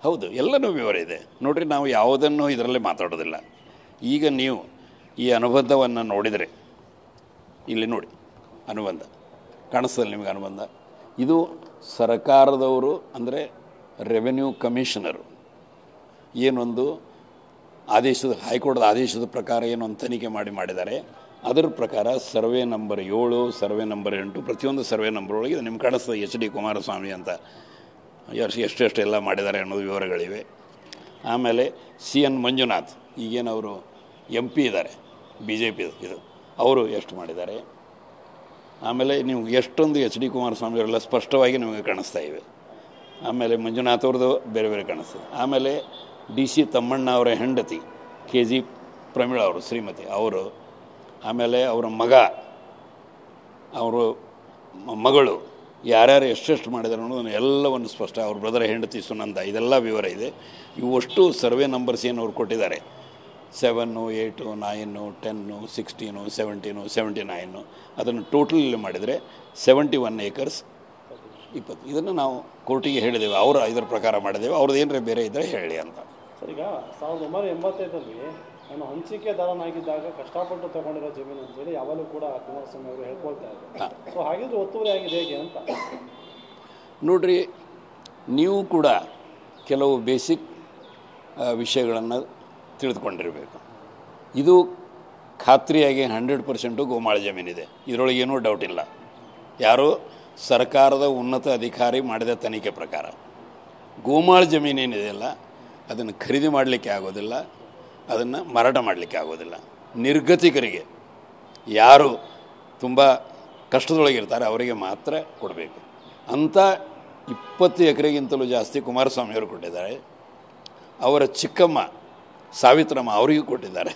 ಹೌದು, ಎಲ್ಲನೂ ವಿವರ ಇದೆ ನೋಡಿರಿ. ನಾವು ಯಾವುದನ್ನು ಇದರಲ್ಲೇ ಮಾತಾಡೋದಿಲ್ಲ. ಈಗ ನೀವು ಈ ಅನುಬಂಧವನ್ನು ನೋಡಿದರೆ ಇಲ್ಲಿ ನೋಡಿ, ಅನುಬಂಧ ಕಾಣಿಸ್ತದೆ ನಿಮಗೆ. ಅನುಬಂಧ ಇದು ಸರ್ಕಾರದವರು ಅಂದರೆ ರೆವೆನ್ಯೂ ಕಮಿಷನರು ಏನೊಂದು ಆದೇಶದ, ಹೈಕೋರ್ಟ್ದ ಆದೇಶದ ಪ್ರಕಾರ ಏನೊಂದು ತನಿಖೆ ಮಾಡಿದ್ದಾರೆ. ಅದರ ಪ್ರಕಾರ ಸರ್ವೆ ನಂಬರ್ 7, ಸರ್ವೆ ನಂಬರ್ 8, ಪ್ರತಿಯೊಂದು ಸರ್ವೆ ನಂಬರ್ ಒಳಗೆ ನಿಮ್ಗೆ ಕಾಣಿಸ್ತದೆ ಎಚ್ ಡಿ ಕುಮಾರಸ್ವಾಮಿ ಅಂತ ಎಷ್ಟೆಲ್ಲ ಮಾಡಿದ್ದಾರೆ ಅನ್ನೋದು ವಿವರಗಳಿವೆ. ಆಮೇಲೆ CN ಮಂಜುನಾಥ್, ಈಗೇನವರು MP ಇದ್ದಾರೆ BJP ಇದು, ಅವರು ಎಷ್ಟು ಮಾಡಿದ್ದಾರೆ. ಆಮೇಲೆ ನೀವು ಎಷ್ಟೊಂದು ಎಚ್ ಡಿ ಕುಮಾರಸ್ವಾಮಿ ಅವರೆಲ್ಲ ಸ್ಪಷ್ಟವಾಗಿ ನಿಮಗೆ ಕಾಣಿಸ್ತಾ ಇವೆ. ಆಮೇಲೆ ಮಂಜುನಾಥ್ ಅವ್ರದ್ದು ಬೇರೆ ಬೇರೆ ಕಾಣಿಸ್ತದೆ. ಆಮೇಲೆ DC ತಮ್ಮಣ್ಣ ಅವರ ಹೆಂಡತಿ KG ಪ್ರಮೀಳಾ ಅವರು, ಶ್ರೀಮತಿ ಅವರು, ಆಮೇಲೆ ಅವರ ಮಗ, ಅವರು ಮಗಳು, ಯಾರ್ಯಾರು ಎಷ್ಟೆಷ್ಟು ಮಾಡಿದ್ದಾರೆ ಅನ್ನೋದನ್ನು ಎಲ್ಲವನ್ನು ಸ್ಪಷ್ಟ, ಅವ್ರ ಬ್ರದರ್ ಹೆಂಡತಿ ಸುನಂದ, ಇದೆಲ್ಲ ವಿವರ ಇದೆ. ಇವಷ್ಟು ಸರ್ವೆ ನಂಬರ್ಸ್ ಏನು ಅವ್ರು ಕೊಟ್ಟಿದ್ದಾರೆ, 7, 8, 9, 10, 16, 17, 79, ಅದನ್ನು ಟೋಟಲ್ ಮಾಡಿದರೆ 71 acres 20. ಇದನ್ನು ನಾವು ಕೋರ್ಟಿಗೆ ಹೇಳಿದ್ದೇವೆ, ಅವರು ಇದರ ಪ್ರಕಾರ ಮಾಡಿದ್ದೇವೆ. ಅವ್ರದ್ದು ಏನರೇ ಬೇರೆ ಇದ್ದರೆ ಹೇಳಿ ಅಂತ. ಸರ್, ಈಗ 1985ರಲ್ಲಿ ನಾನು ಹಂಚಿಕೆದಾರನಾಗಿದ್ದಾಗ ಕಷ್ಟಪಟ್ಟು ತಗೊಂಡಿರೋ ಜಮೀನು ಅಂತೇಳಿ ಯಾವಾಗಲೂ ಕೂಡ ಕುಮಾರಸ್ವಾಮಿ ಅವರು ಹೇಳ್ಕೊಳ್ತಾ ಇದ್ದಾರೆ. ಸೊ ಹಾಗಿದ್ರೆ ಒತ್ತುವರಿ ಆಗಿದೆ ಹೇಗೆ ಅಂತ ನೋಡ್ರಿ, ನೀವು ಕೂಡ ಕೆಲವು ಬೇಸಿಕ್ ವಿಷಯಗಳನ್ನು ತಿಳಿದುಕೊಂಡಿರಬೇಕು. ಇದು ಖಾತ್ರಿಯಾಗಿ 100% ಗೋಮಾಳ ಜಮೀನಿದೆ, ಇದರೊಳಗೆ ಏನೂ ಡೌಟ್ ಇಲ್ಲ. ಯಾರೋ ಸರ್ಕಾರದ ಉನ್ನತ ಅಧಿಕಾರಿ ಮಾಡಿದ ತನಿಖೆ ಪ್ರಕಾರ ಗೋಮಾಳ ಜಮೀನೇನಿದೆಯಲ್ಲ ಅದನ್ನು ಖರೀದಿ ಮಾಡಲಿಕ್ಕೆ ಆಗೋದಿಲ್ಲ, ಅದನ್ನು ಮಾರಾಟ ಮಾಡಲಿಕ್ಕೆ ಆಗೋದಿಲ್ಲ. ನಿರ್ಗತಿಕರಿಗೆ, ಯಾರು ತುಂಬ ಕಷ್ಟದೊಳಗಿರ್ತಾರೆ ಅವರಿಗೆ ಮಾತ್ರ ಕೊಡಬೇಕು. ಅಂಥ 20 ಎಕರೆಗಿಂತಲೂ ಜಾಸ್ತಿ ಕುಮಾರಸ್ವಾಮಿಯವರು ಕೊಟ್ಟಿದ್ದಾರೆ. ಅವರ ಚಿಕ್ಕಮ್ಮ ಸಾವಿತ್ರಮ್ಮ ಅವರಿಗೂ ಕೊಟ್ಟಿದ್ದಾರೆ.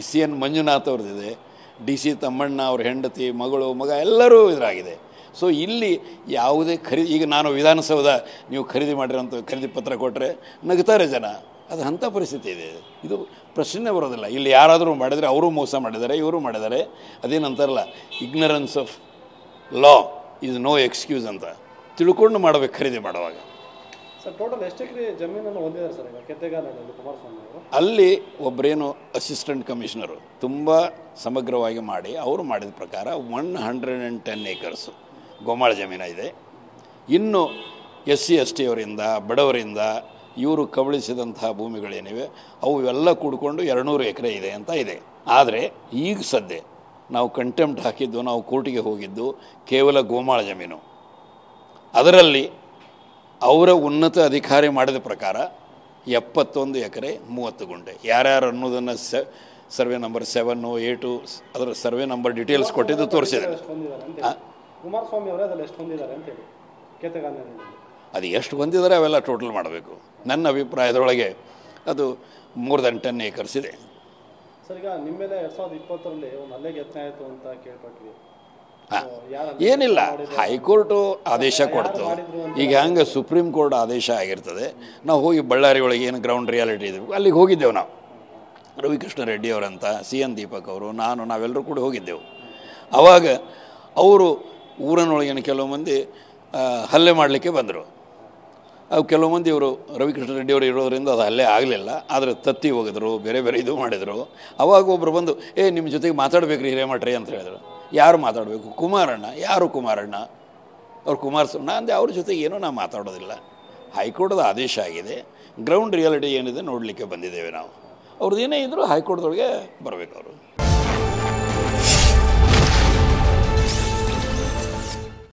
CN ಮಂಜುನಾಥ್ ಅವ್ರದ್ದಿದೆ, DC ತಮ್ಮಣ್ಣ ಅವ್ರ ಹೆಂಡತಿ, ಮಗಳು, ಮಗ ಎಲ್ಲರೂ ಇದರಾಗಿದೆ. ಸೊ ಇಲ್ಲಿ ಯಾವುದೇ ಈಗ ನಾನು ವಿಧಾನಸೌಧ ನೀವು ಖರೀದಿ ಮಾಡಿರೋಂಥ ಖರೀದಿ ಪತ್ರ ಕೊಟ್ಟರೆ ನಗ್ತಾರೆ ಜನ. ಅದು ಅಂಥ ಪರಿಸ್ಥಿತಿ ಇದೆ. ಇದು ಪ್ರಶ್ನೆ ಬರೋದಿಲ್ಲ. ಇಲ್ಲಿ ಯಾರಾದರೂ ಮಾಡಿದರೆ ಅವರು ಮೋಸ ಮಾಡಿದ್ದಾರೆ, ಇವರು ಮಾಡಿದ್ದಾರೆ. ಅದೇನಂತಾರಲ್ಲ, ignorance of law is no excuse ಅಂತ ತಿಳ್ಕೊಂಡು ಮಾಡಬೇಕು ಖರೀದಿ ಮಾಡುವಾಗ. ಸರ್, ಟೋಟಲ್ ಎಷ್ಟು ಎಕರೆ ಜಮೀನನ್ನು ಹೊಂದಿದ್ದಾರೆ ಸರ್ ಈಗ ಕೆತ್ತೆಗಾಲದಲ್ಲಿ ಕುಮಾರಸ್ವಾಮಿ ಅವರು? ಅಲ್ಲಿ ಒಬ್ಬರೇನು ಅಸಿಸ್ಟೆಂಟ್ ಕಮಿಷನರು ತುಂಬ ಸಮಗ್ರವಾಗಿ ಮಾಡಿ ಅವರು ಮಾಡಿದ ಪ್ರಕಾರ 110 acres ಗೋಮಾಳ ಜಮೀನ ಇದೆ. ಇನ್ನು SC ST ಅವರಿಂದ, ಬಡವರಿಂದ ಇವರು ಕಬಳಿಸಿದಂತಹ ಭೂಮಿಗಳೇನಿವೆ ಅವು ಎಲ್ಲ ಕೂಡಿಕೊಂಡು 200 ಎಕರೆ ಇದೆ ಅಂತ ಇದೆ. ಆದರೆ ಈಗ ಸದ್ಯ ನಾವು ಕಂಟೆಂಪ್ಟ್ ಹಾಕಿದ್ದು, ನಾವು ಕೋರ್ಟಿಗೆ ಹೋಗಿದ್ದು ಕೇವಲ ಗೋಮಾಳ ಜಮೀನು. ಅದರಲ್ಲಿ ಅವರ ಉನ್ನತ ಅಧಿಕಾರಿ ಮಾಡಿದ ಪ್ರಕಾರ 71 ಎಕರೆ 30 ಗುಂಟೆ. ಯಾರ್ಯಾರು ಅನ್ನೋದನ್ನು ಸರ್ವೆ ನಂಬರ್ 7, 8 ಅದರ ಸರ್ವೆ ನಂಬರ್ ಡೀಟೇಲ್ಸ್ ಕೊಟ್ಟಿದ್ದು ತೋರಿಸಿದೆ. ಕುಮಾರಸ್ವಾಮಿ ಅವರೇ ಅದರಲ್ಲಿ ಎಷ್ಟು ಹೊಂದಿದ್ದಾರೆ ಅಂತೇಳಿ ಕೆತ್ತೆಗಾಲದಲ್ಲಿ ಅದು ಎಷ್ಟು ಹೊಂದಿದ್ದಾರೆ ಅವೆಲ್ಲ ಟೋಟಲ್ ಮಾಡಬೇಕು. ನನ್ನ ಅಭಿಪ್ರಾಯದೊಳಗೆ ಅದು ಮೋರ್ ದೆನ್ 10 acres ಇದೆ. ಸರ್, ಈಗ ನಿಮ್ಮ ಮೇಲೆ 2020ರಲ್ಲಿ ಒಂದು ಹಲ್ಲೆಗೆ ಯತ್ನ ಆಯಿತು ಅಂತ ಕೇಳ್ಪಟ್ವಿ. ಏನಿಲ್ಲ, ಹೈಕೋರ್ಟು ಆದೇಶ ಕೊಡ್ತು. ಈಗ ಹಂಗೆ ಸುಪ್ರೀಂ ಕೋರ್ಟ್ ಆದೇಶ ಆಗಿರ್ತದೆ. ನಾವು ಹೋಗಿ ಬಳ್ಳಾರಿ ಒಳಗೆ ಏನು ಗ್ರೌಂಡ್ ರಿಯಾಲಿಟಿ ಇದೆ ಅಲ್ಲಿಗೆ ಹೋಗಿದ್ದೆವು. ನಾವು ರವಿಕೃಷ್ಣ ರೆಡ್ಡಿ ಅವರಂತ, CN ದೀಪಕ್ ಅವರು, ನಾವೆಲ್ಲರೂ ಕೂಡ ಹೋಗಿದ್ದೆವು. ಆವಾಗ ಅವರು ಊರಿನೊಳಗಿನ ಕೆಲವು ಮಂದಿ ಹಲ್ಲೆ ಮಾಡಲಿಕ್ಕೆ ಬಂದರು. ಅವು ಕೆಲವು ಮಂದಿ ಇವರು ರವಿಕೃಷ್ಣ ರೆಡ್ಡಿ ಅವರು ಇರೋದ್ರಿಂದ ಅದು ಹಲ್ಲೆ ಆಗಲಿಲ್ಲ. ಆದರೆ ತತ್ತಿ ಹೋಗಿದ್ರು, ಬೇರೆ ಬೇರೆ ಇದು ಮಾಡಿದರು. ಅವಾಗ ಒಬ್ಬರು ಬಂದು ನಿಮ್ಮ ಜೊತೆಗೆ ಮಾತಾಡಬೇಕ್ರಿ ಹಿರೇಮಠ್ರಿ ಅಂತ ಹೇಳಿದ್ರು. ಯಾರು ಮಾತಾಡಬೇಕು? ಕುಮಾರಣ್ಣ. ಯಾರು ಕುಮಾರಣ್ಣ? ಅವ್ರು ಕುಮಾರಸ್ವಾಮಿ ಅಂದೆ. ಅವ್ರ ಜೊತೆಗೆ ಏನೂ ನಾವು ಮಾತಾಡೋದಿಲ್ಲ. ಹೈಕೋರ್ಟ್ದ ಆದೇಶ ಆಗಿದೆ, ಗ್ರೌಂಡ್ ರಿಯಾಲಿಟಿ ಏನಿದೆ ನೋಡಲಿಕ್ಕೆ ಬಂದಿದ್ದೇವೆ ನಾವು. ಅವ್ರದ್ದು ಏನೇ ಇದ್ದರೂ ಹೈಕೋರ್ಟ್ದೊಳಗೆ ಬರಬೇಕು ಅವರು.